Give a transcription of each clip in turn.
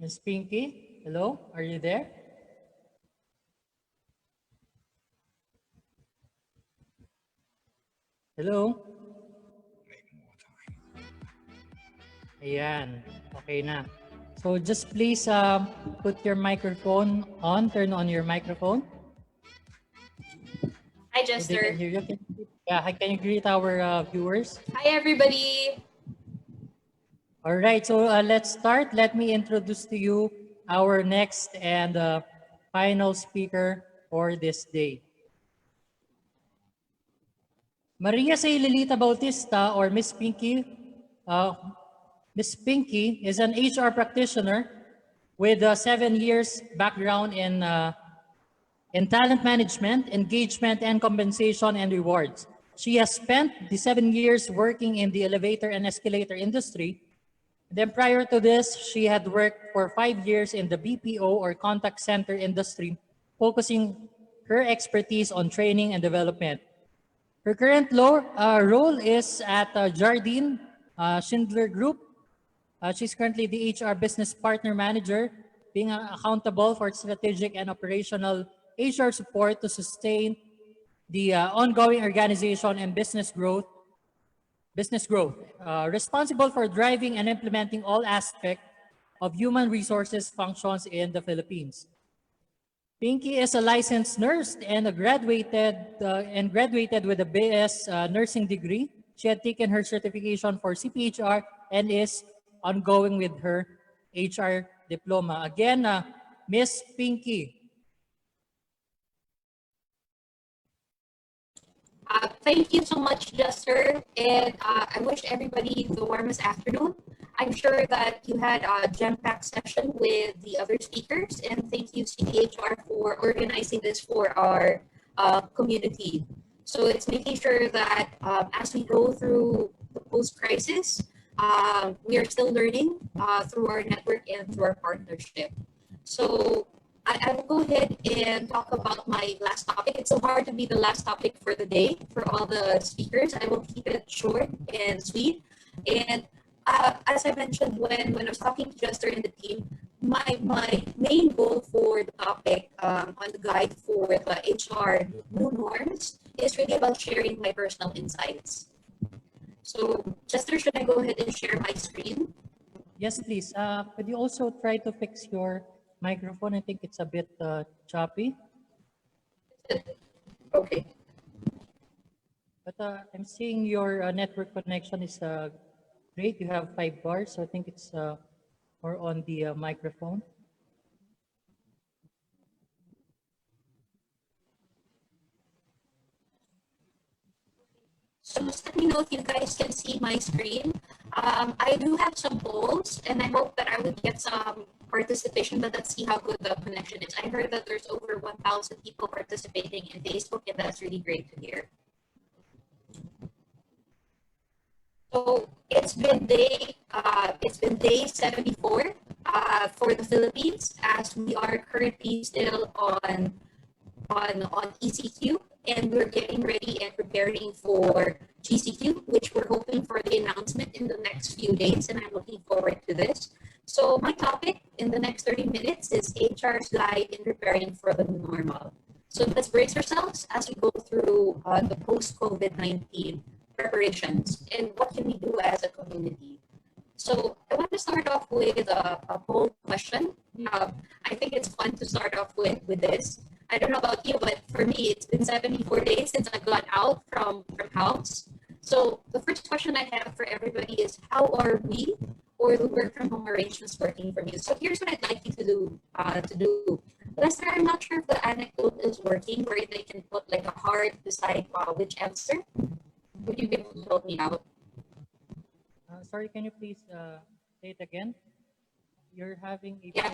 Miss Pinky, hello, are you there? Hello? Ayan, okay na. So just please put your microphone on, turn on your microphone Hi, so they can Jester. hear you. Can you greet our viewers? Hi, everybody. All right, so let's start. Let me introduce to you our next and final speaker for this day. Maria C. Lilita Bautista, or Miss Pinky. Uh, Miss Pinky is an HR practitioner with 7 years background in talent management, engagement, and compensation and rewards. She has spent the 7 years working in the elevator and escalator industry. Then prior to this, she had worked for 5 years in the BPO or contact center industry, focusing her expertise on training and development. Her current role is at Jardine Schindler Group. She's currently the HR Business Partner Manager, being accountable for strategic and operational HR support to sustain the ongoing organization and business growth. Responsible for driving and implementing all aspects of human resources functions in the Philippines. Pinky is a licensed nurse and graduated with a BS nursing degree. She had taken her certification for CPHR and is ongoing with her HR diploma. Again, Miss Pinky. Thank you so much, Jester. And I wish everybody the warmest afternoon. I'm sure that you had a jam-packed session with the other speakers. And thank you, CPHR, for organizing this for our community. So it's making sure that as we go through the post-crisis, we are still learning through our network and through our partnership. So I will go ahead and talk about my last topic. It's so hard to be the last topic for the day for all the speakers. I will keep it short and sweet. And as I mentioned when I was talking to Jester and the team, my main goal for the topic on the guide for the HR new norms is really about sharing my personal insights. So Jester, should I go ahead and share my screen? Yes, please. Could you also try to fix your microphone? I think it's a bit choppy. Okay. But I'm seeing your network connection is great. You have 5 bars, so I think it's more on the microphone. So just let me know if you guys can see my screen. I do have some polls, and I hope that I would get some participation, but let's see how good the connection is. I heard that there's over 1,000 people participating in Facebook, and that's really great to hear. So it's been day 74 for the Philippines, as we are currently still on ECQ, and we're getting ready and preparing for GCQ, which we're hoping for the announcement in the next few days, and I'm looking forward to this. So my topic in the next 30 minutes is HR's guide in preparing for the new normal. So let's brace ourselves as we go through the post-COVID-19 preparations and what can we do as a community. So I want to start off with a poll question. I think it's fun to start off with this. I don't know about you, but for me, it's been 74 days since I got out from house. So the first question I have for everybody is, how are we or the work from home arrangements working for you? So here's what I'd like you to do. Lester, I'm not sure if the anecdote is working where they can put like a heart beside which answer. Would you be able to help me out? Sorry, can you please say it again? You're having a Yeah.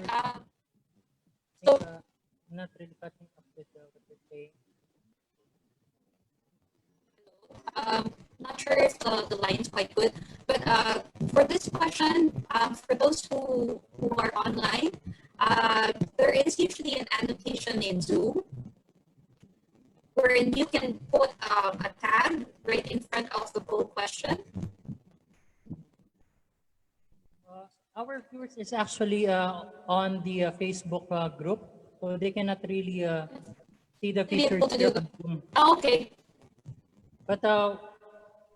poor, So not really catching up with what you're saying. not sure if the line is quite good, but for this question, for those who are online, there is usually an annotation in Zoom wherein you can put a tag right in front of the poll question. Our viewers is actually on the Facebook group, so they cannot really see the To be pictures able to here do the, on Zoom. oh, okay. But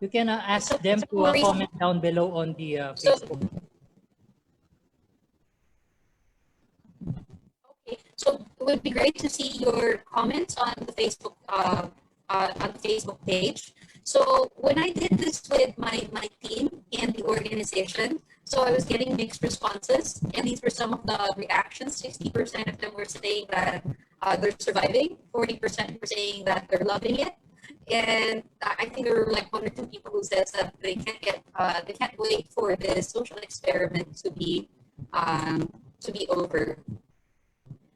you can ask So, them so to worries. comment down below on the So, Facebook. okay. So it would be great to see your comments on the Facebook page. So when I did this with my team and the organization, so I was getting mixed responses, and these were some of the reactions. 60% of them were saying that they're surviving. 40% were saying that they're loving it, and I think there were like one or two people who said that they can't wait for this social experiment to be over.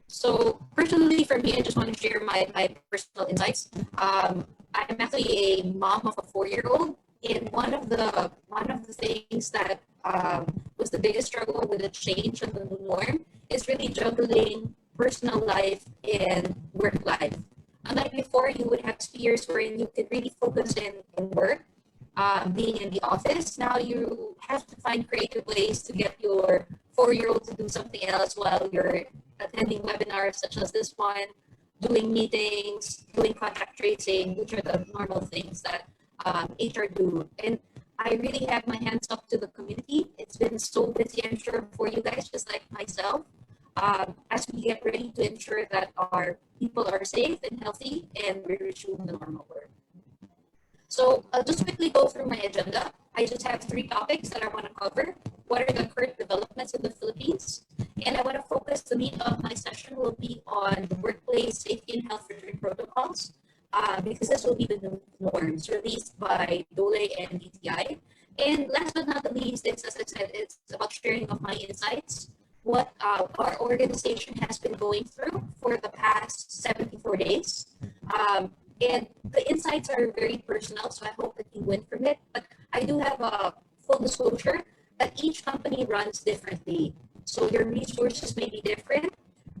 So personally, for me, I just want to share my personal insights. I'm actually a mom of a 4-year-old, and one of the things that was the biggest struggle with the change of the new norm is really juggling personal life and work life. Unlike before, you would have years wherein you could really focus in work, being in the office. Now you have to find creative ways to get your 4-year-old to do something else while you're attending webinars such as this one, doing meetings, doing contact tracing, which are the normal things that HR do. And I really have my hands up to the community. It's been so busy, I'm sure, for you guys, just like myself, as we get ready to ensure that our people are safe and healthy and we resume the normal work. So I'll just quickly go through my agenda. I just have 3 topics that I want to cover. What are the current developments in the Philippines? And I want to focus, the meat of my session will be on the workplace safety and health return protocols, because this will be the new norms released by DOLE and DTI. And last but not the least, it's, as I said, it's about sharing of my insights, what our organization has been going through for the past 74 days. And the insights are very personal, so I hope that you win from it. But I do have a full disclosure that each company runs differently. So your resources may be different.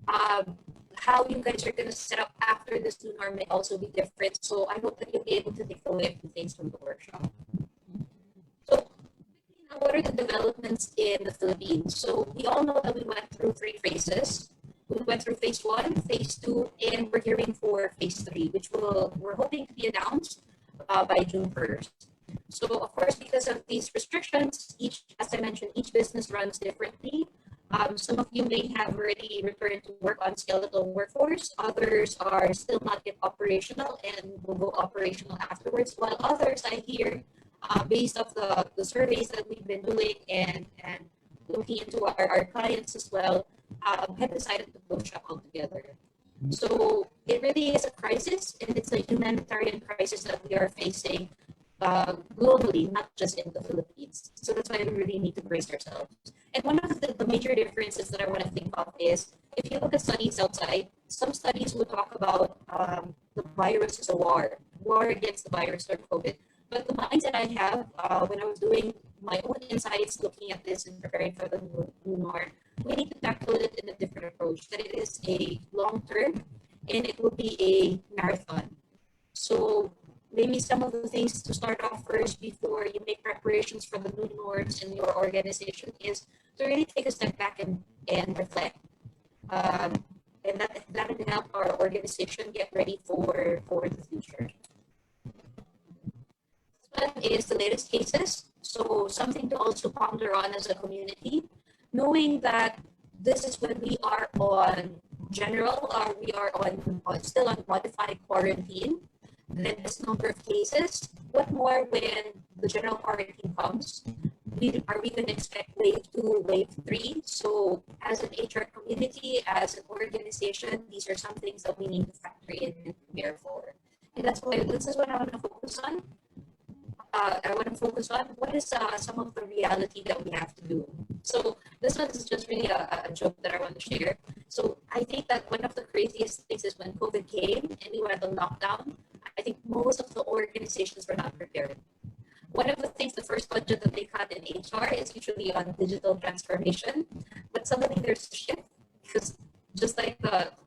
How you guys are going to set up after this new norm may also be different. So I hope that you'll be able to take away a few things from the workshop. So now, what are the developments in the Philippines? So we all know that we went through 3 phases. We went through phase 1, phase 2, and we're gearing for phase 3, which we're hoping to be announced by June 1st. So of course, because of these restrictions, as I mentioned, each business runs differently. Some of you may have already returned to work on skeletal workforce. Others are still not yet operational and will go operational afterwards. While others, I hear, based off the surveys that we've been doing and looking into our clients as well, have decided to close shop altogether. So it really is a crisis, and it's a humanitarian crisis that we are facing globally, not just in the Philippines. So that's why we really need to brace ourselves. And one of the major differences that I want to think of is, if you look at studies outside, some studies would talk about the virus as a war against the virus or COVID. But the mindset I have when I was doing my own insights, looking at this and preparing for the new norm, we need to tackle it in a different approach, that it is a long term and it will be a marathon. So maybe some of the things to start off first before you make preparations for the new norms in your organization is to really take a step back and reflect. And that will help our organization get ready for the future. This one is the latest cases. So something to also ponder on as a community, knowing that this is when we are on general, or we are on still on modified quarantine. Then this number of cases. What more when the general quarantine comes? Are we going to expect wave 2, wave 3? So as an HR community, as an organization, these are some things that we need to factor in and prepare for. And that's why this is what I want to focus on. What is some of the reality that we have to do. So this one is just really a joke that I want to share. So I think that one of the craziest things is when COVID came and we went on lockdown, I think most of the organizations were not prepared. One of the things, the first budget that they cut in HR is usually on digital transformation, but suddenly there's a shift, because just like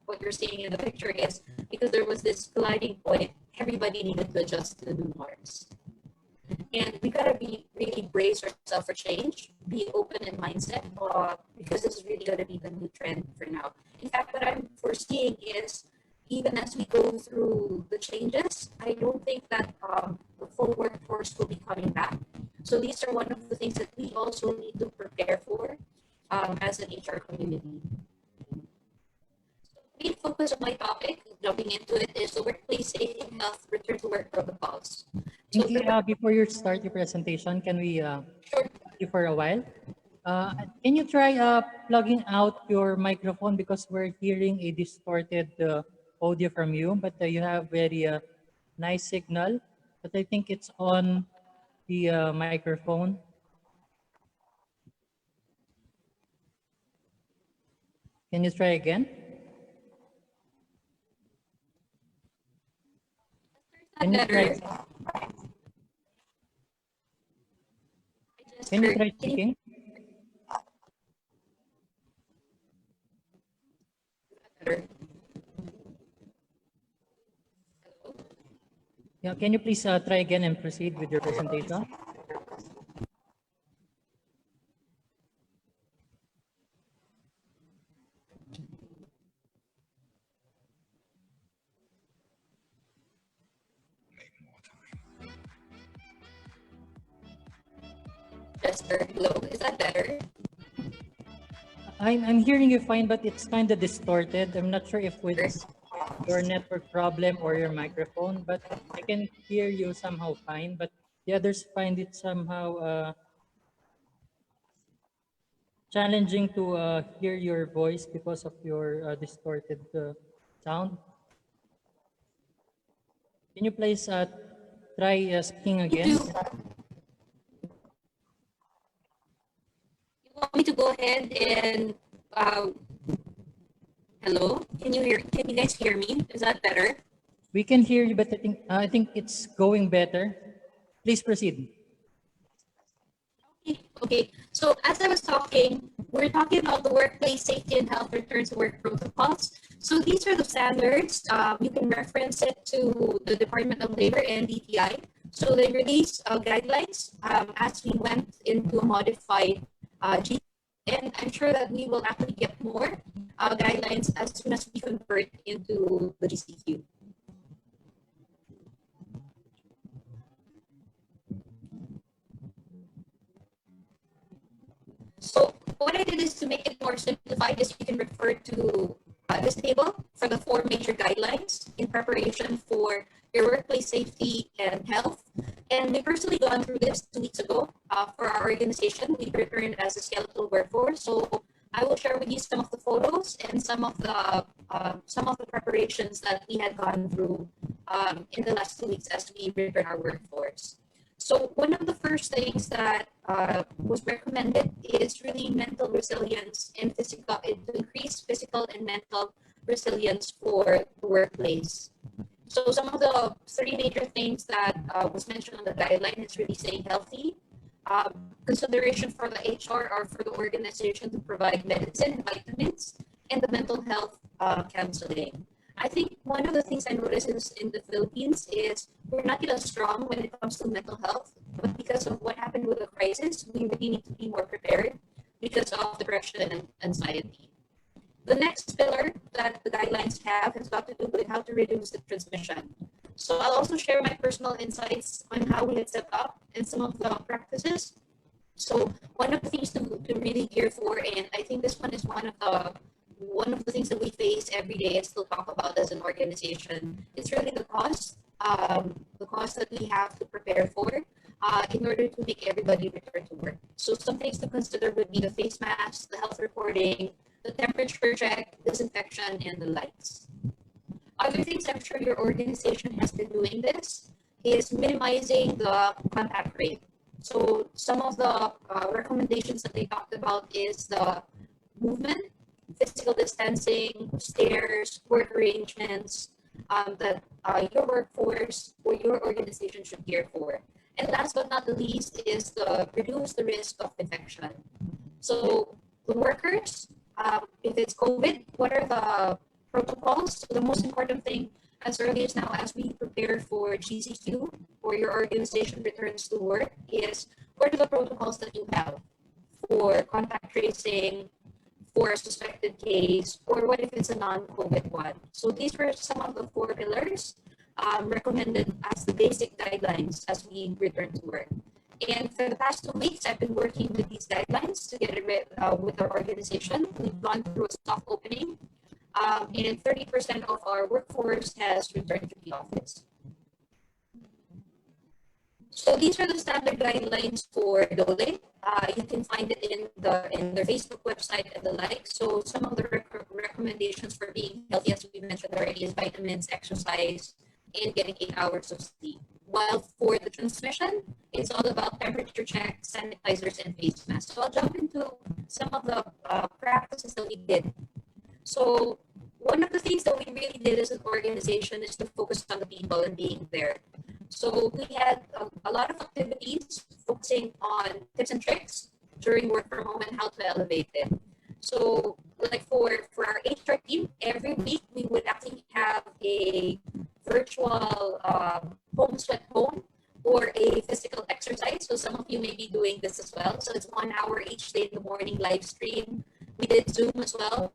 what you're seeing in the picture is, because there was this colliding point, everybody needed to adjust to the new norms. And we gotta be really brace ourselves for change, be open in mindset because this is really going to be the new trend for now. In fact, what I'm foreseeing is even as we go through the changes, I don't think that the full workforce will be coming back. So these are one of the things that we also need to prepare for as an HR community. The main focus of my topic, jumping into it, is the workplace safety and health return to work protocols. So Pinky, before you start your presentation, can we sure. talk you for a while? Can you try plugging out your microphone because we're hearing a distorted audio from you, but you have very nice signal, but I think it's on the microphone. Can you try again? Can you try? Can you try speaking? Yeah, can you please try again and proceed with your presentation? Chester, hello, is that better? I'm hearing you fine, but it's kind of distorted. I'm not sure if it's your network problem or your microphone, but I can hear you somehow fine, but the others find it somehow challenging to hear your voice because of your distorted sound. Can you please try speaking again? You want me to go ahead and hello? Can you guys hear me? Is that better? We can hear you, but I think it's going better. Please proceed. Okay. So as I was talking, we're talking about the workplace safety and health return to work protocols. So these are the standards. You can reference it to the Department of Labor and DTI. So they released guidelines as we went into a modified G. And I'm sure that we will actually get more guidelines as soon as we convert into the GCQ. So what I did is to make it more simplified is you can refer to this table for the 4 major guidelines in preparation for your workplace safety and health. And we personally gone through this 2 weeks ago for our organization. We returned as a skeletal workforce. So I will share with you some of the photos and some of the preparations that we had gone through in the last 2 weeks as we return our workforce. So one of the first things that was recommended is really mental resilience and physical, to increase physical and mental resilience for the workplace. So some of the 3 major things that was mentioned on the guideline is really staying healthy, consideration for the HR or for the organization to provide medicine, vitamins, and the mental health counseling. I think one of the things I noticed in the Philippines is we're not yet as strong when it comes to mental health, but because of what happened with the crisis, we really need to be more prepared because of depression and anxiety. The next pillar that the guidelines have has got to do with how to reduce the transmission. So I'll also share my personal insights on how we had set up and some of the practices. So one of the things to really gear for, and I think this one is one of the things that we face every day and still talk about as an organization, it's really the cost that we have to prepare for in order to make everybody return to work. So some things to consider would be the face mask, the health reporting, the temperature check, disinfection, and the lights. Other things I'm sure your organization has been doing this is minimizing the contact rate. So some of the recommendations that they talked about is the movement, physical distancing, stairs, work arrangements that your workforce or your organization should gear for. And last but not the least is the reduce the risk of infection. So the workers, if it's COVID, what are the protocols? So the most important thing as early as now as we prepare for GCQ or your organization returns to work is what are the protocols that you have? for contact tracing for a suspected case, or what if it's a non-COVID one? So these were some of the 4 pillars recommended as the basic guidelines as we return to work. And for the past 2 weeks, I've been working with these guidelines together with our organization. We've gone through a soft opening, and 30% of our workforce has returned to the office. So these are the standard guidelines for DOLE. You can find it in their Facebook website and the like. So some of the recommendations for being healthy, as we mentioned already, is vitamins, exercise, and getting 8 hours of sleep. While for the transmission, it's all about temperature checks, sanitizers, and face masks. So I'll jump into some of the practices that we did. So one of the things that we really did as an organization is to focus on the people and being there. So we had a lot of activities focusing on tips and tricks during work from home and how to elevate it. So like for our HR team, every week we would actually have a virtual home sweat home or a physical exercise. So some of you may be doing this as well. So it's 1 hour each day in the morning live stream. We did Zoom as well.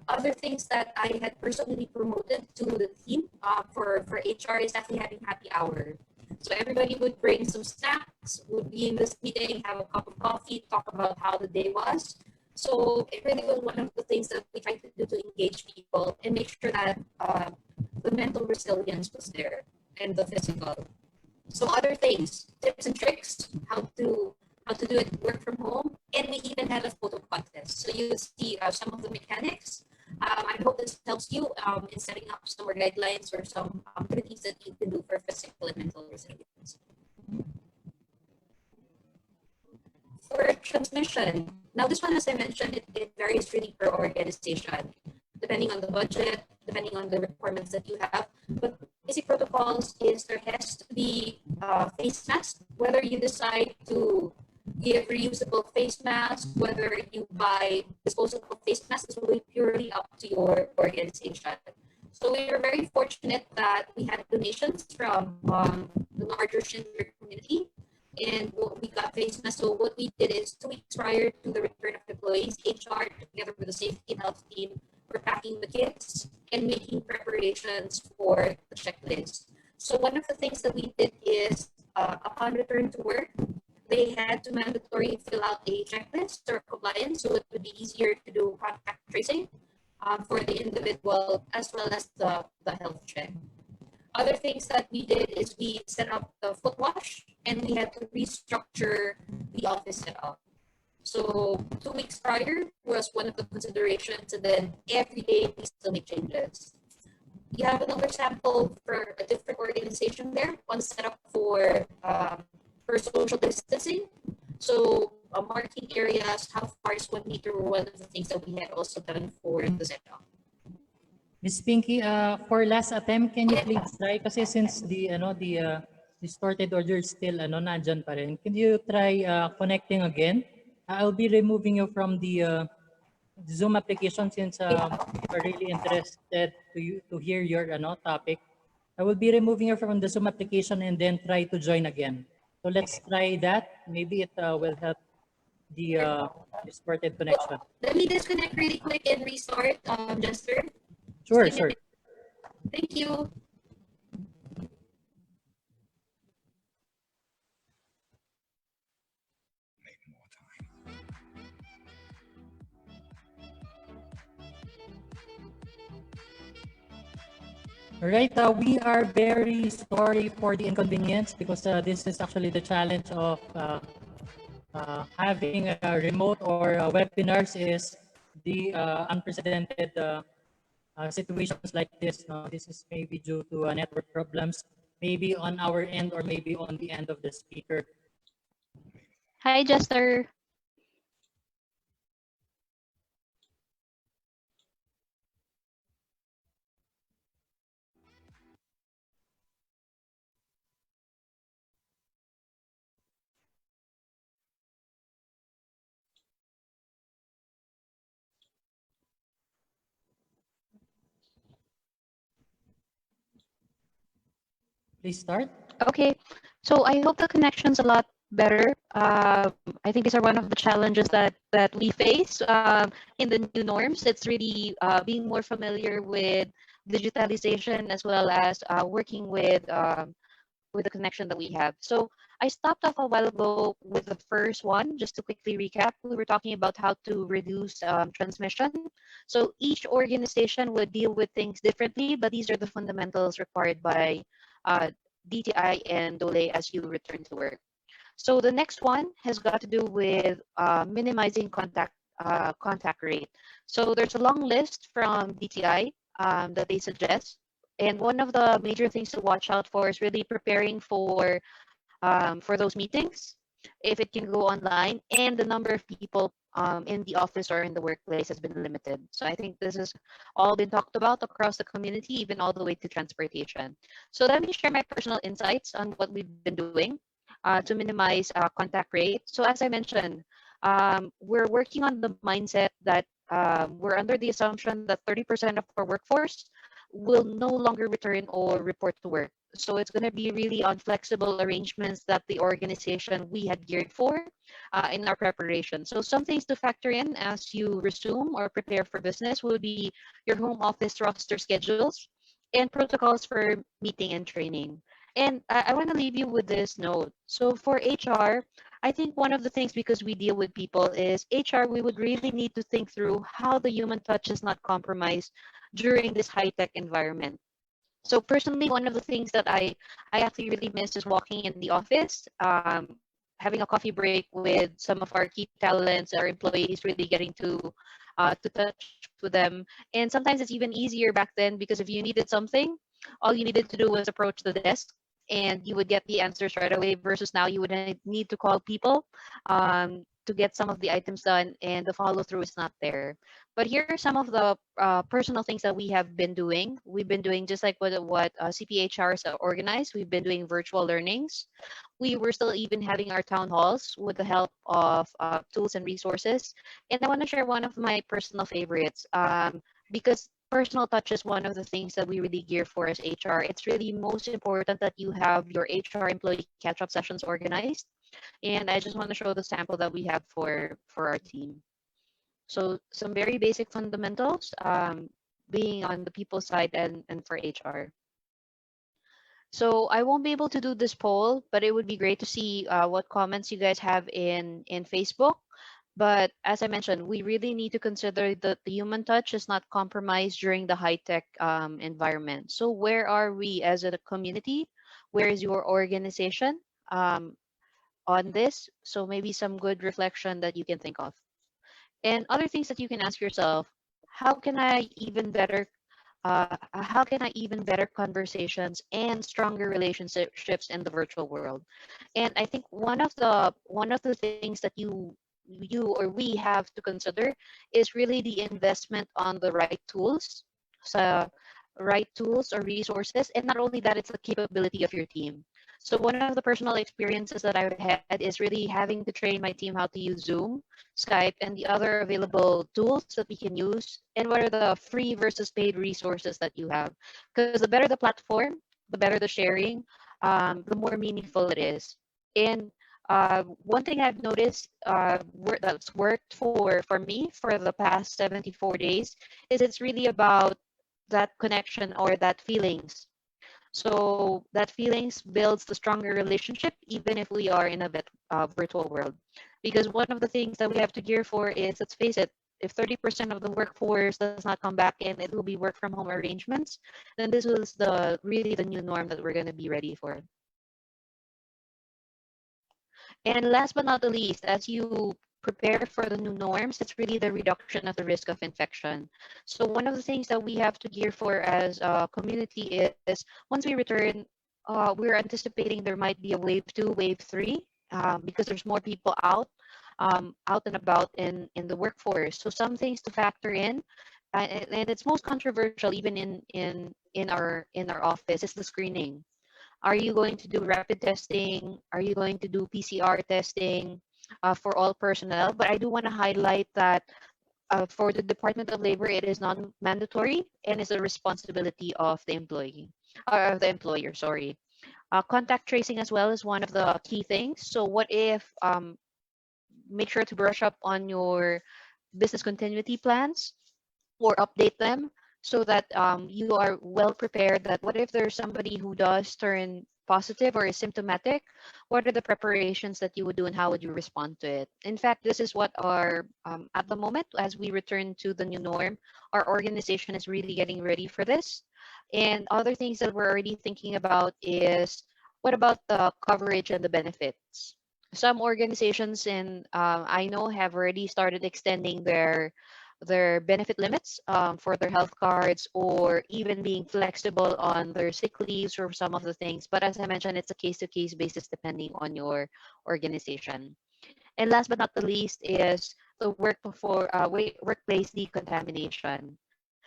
Other things that I had personally promoted to the team for HR is actually having happy hour. So everybody would bring some snacks, would be in this meeting, have a cup of coffee, talk about how the day was. So it really was one of the things that we tried to do to engage people and make sure that the mental resilience was there and the physical. So other things, tips and tricks, how to do it work from home, and we even had a photo contest. So you will see some of the mechanics. I hope this helps you in setting up some more guidelines or some activities that you can do for physical and mental resilience. For transmission, now this one, as I mentioned, it varies really per organization, depending on the budget, depending on the requirements that you have. But basic protocols is there has to be face mask, whether you decide to give reusable face masks, whether you buy disposable face masks, is really purely up to your organization. So we were very fortunate that we had donations from the larger Schindler community, and we got face masks. So what we did is 2 weeks prior to the return of employees, HR together with the safety and health team were packing the kits and making preparations for the checklist. So one of the things that we did is upon return to work, they had to mandatory fill out a checklist or compliance, so it would be easier to do contact tracing for the individual as well as the health check. Other things that we did is we set up the foot wash and we had to restructure the office setup. So 2 weeks prior was one of the considerations, and then every day we still make changes. You have another sample for a different organization there, one set up for social distancing. So marking areas, how far is 1 meter, were one of the things that we had also done for the setup. Miss Pinky, for last attempt, can you please try? Kasi since the distorted audio is still nandyan pa rin, can you try connecting again? I'll be removing you from the Zoom application since we're really interested to hear your topic. I will be removing you from the Zoom application and then try to join again. So let's try that. Maybe it will help the distorted connection. Let me disconnect really quick and restart, Jester. Sure, sure. Thank you. All right, we are very sorry for the inconvenience because this is actually the challenge of having a remote or webinars is the unprecedented situations like this. This is maybe due to network problems, maybe on our end or maybe on the end of the speaker. Hi, Jester. Please start. Okay, so I hope the connection's a lot better. I think these are one of the challenges that we face in the new norms. It's really being more familiar with digitalization as well as working with the connection that we have. So I stopped off a while ago with the first one, just to quickly recap. We were talking about how to reduce transmission. So each organization would deal with things differently, but these are the fundamentals required by uh, DTI and DOLE as you return to work. So the next one has got to do with minimizing contact rate. So there's a long list from DTI that they suggest. And one of the major things to watch out for is really preparing for those meetings, if it can go online, and the number of people in the office or in the workplace has been limited. So I think this has all been talked about across the community, even all the way to transportation. So let me share my personal insights on what we've been doing to minimize contact rate. So as I mentioned, we're working on the mindset that we're under the assumption that 30% of our workforce will no longer return or report to work. So it's going to be really on flexible arrangements that the organization we had geared for in our preparation. So some things to factor in as you resume or prepare for business would be your home office roster schedules and protocols for meeting and training. And I want to leave you with this note. So for HR, I think one of the things, because we deal with people, is HR, we would really need to think through how the human touch is not compromised during this high-tech environment. So personally, one of the things that I actually really miss is walking in the office, having a coffee break with some of our key talents, our employees, really getting to touch with them. And sometimes it's even easier back then, because if you needed something, all you needed to do was approach the desk and you would get the answers right away, versus now you would need to call people to get some of the items done, and the follow through is not there. But here are some of the personal things that we have been doing. We've been doing just like what CPHRs organized. We've been doing virtual learnings. We were still even having our town halls with the help of tools and resources. And I want to share one of my personal favorites, because personal touch is one of the things that we really gear for as HR. It's really most important that you have your HR employee catch-up sessions organized. And I just want to show the sample that we have for our team. So some very basic fundamentals, being on the people side and for HR. So I won't be able to do this poll, but it would be great to see what comments you guys have in Facebook. But as I mentioned, we really need to consider that the human touch is not compromised during the high-tech environment. So where are we as a community? Where is your organization on this? So maybe some good reflection that you can think of. And other things that you can ask yourself: how can I even better conversations and stronger relationships in the virtual world? And I think one of the things that you or we have to consider is really the investment on the right tools. So right tools or resources, and not only that, it's the capability of your team. So one of the personal experiences that I've had is really having to train my team how to use Zoom, Skype, and the other available tools that we can use, and what are the free versus paid resources that you have. Because the better the platform, the better the sharing, the more meaningful it is. And one thing I've noticed that's worked for me for the past 74 days is it's really about that connection or that feelings. So that feelings builds the stronger relationship, even if we are in a virtual world. Because one of the things that we have to gear for is, let's face it, if 30% of the workforce does not come back and it will be work from home arrangements, then this is really the new norm that we're going to be ready for. And last but not the least, as you prepare for the new norms, it's really the reduction of the risk of infection. So one of the things that we have to gear for as a community is, once we return, we're anticipating there might be a wave 2, wave 3, because there's more people out and about in the workforce. So some things to factor in, and it's most controversial even in our office, is the screening. Are you going to do rapid testing? Are you going to do PCR testing for all personnel? But I do want to highlight that for the Department of Labor, it is non-mandatory and is a responsibility of the employee or of the employer. Sorry. Contact tracing as well is one of the key things. So what if make sure to brush up on your business continuity plans or update them so that you are well prepared that what if there's somebody who does turn positive or is symptomatic, what are the preparations that you would do and how would you respond to it? In fact, this is what our at the moment as we return to the new norm, our organization is really getting ready for this. And other things that we're already thinking about is what about the coverage and the benefits? Some organizations in I know have already started extending their benefit limits for their health cards or even being flexible on their sick leaves or some of the things. But as I mentioned, it's a case-to-case basis depending on your organization. And last but not the least is the workplace decontamination.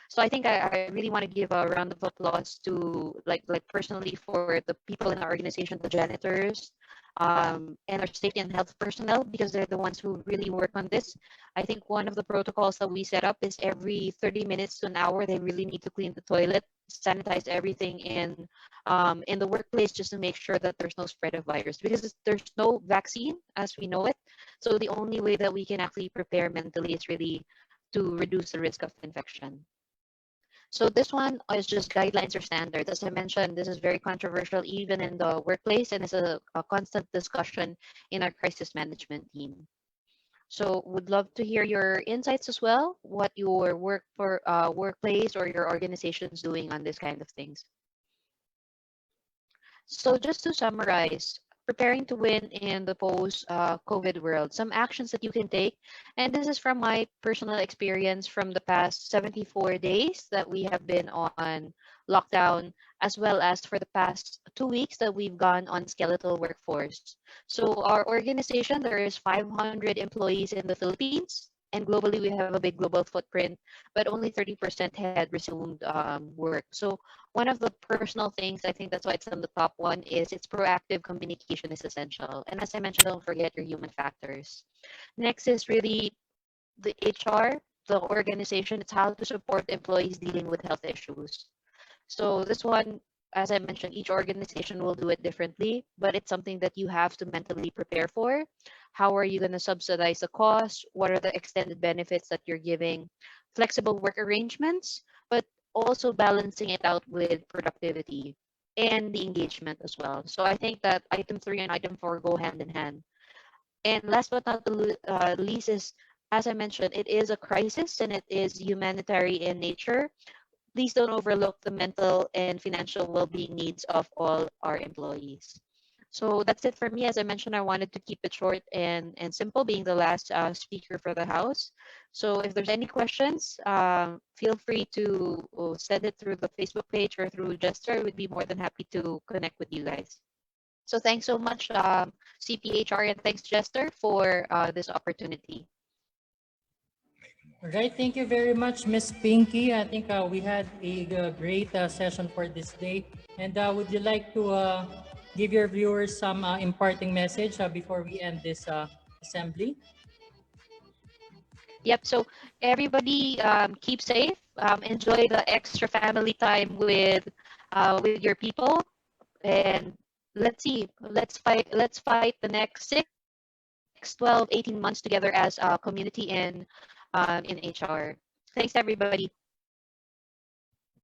So I think I really want to give a round of applause to like personally for the people in our organization, the janitors, and our safety and health personnel because they're the ones who really work on this. I think one of the protocols that we set up is every 30 minutes to an hour they really need to clean the toilet, sanitize everything in the workplace just to make sure that there's no spread of virus because there's no vaccine as we know it. So the only way that we can actually prepare mentally is really to reduce the risk of infection. So this one is just guidelines or standards. As I mentioned, this is very controversial even in the workplace and is a constant discussion in our crisis management team. So would love to hear your insights as well, what your workplace or your organization is doing on this kind of things. So just to summarize, preparing to win in the post-COVID world, some actions that you can take, and this is from my personal experience from the past 74 days that we have been on lockdown, as well as for the past 2 weeks that we've gone on skeletal workforce. So our organization, there is 500 employees in the Philippines, and globally we have a big global footprint, but only 30% had resumed work. So one of the personal things, I think that's why it's on the top one, is its proactive communication is essential. And as I mentioned, don't forget your human factors. Next is really the HR, the organization, it's how to support employees dealing with health issues. So this one, as I mentioned, each organization will do it differently, but it's something that you have to mentally prepare for. How are you going to subsidize the cost? What are the extended benefits that you're giving? Flexible work arrangements, but also balancing it out with productivity and the engagement as well. So I think that item 3 and item 4 go hand in hand. And last but not the least is, as I mentioned, it is a crisis and it is humanitarian in nature. Please don't overlook the mental and financial well-being needs of all our employees. So that's it for me. As I mentioned, I wanted to keep it short and simple, being the last speaker for the House. So if there's any questions, feel free to send it through the Facebook page or through Jester. I would be more than happy to connect with you guys. So thanks so much, CPHR, and thanks, Jester, for this opportunity. All right, thank you very much, Miss Pinky. I think we had a great session for this day. And would you like to give your viewers some imparting message before we end this assembly? Yep. So everybody, keep safe. Enjoy the extra family time with your people, and let's see. Let's fight. Let's fight the next 6, 12, 18 months together as a community in HR. Thanks, everybody.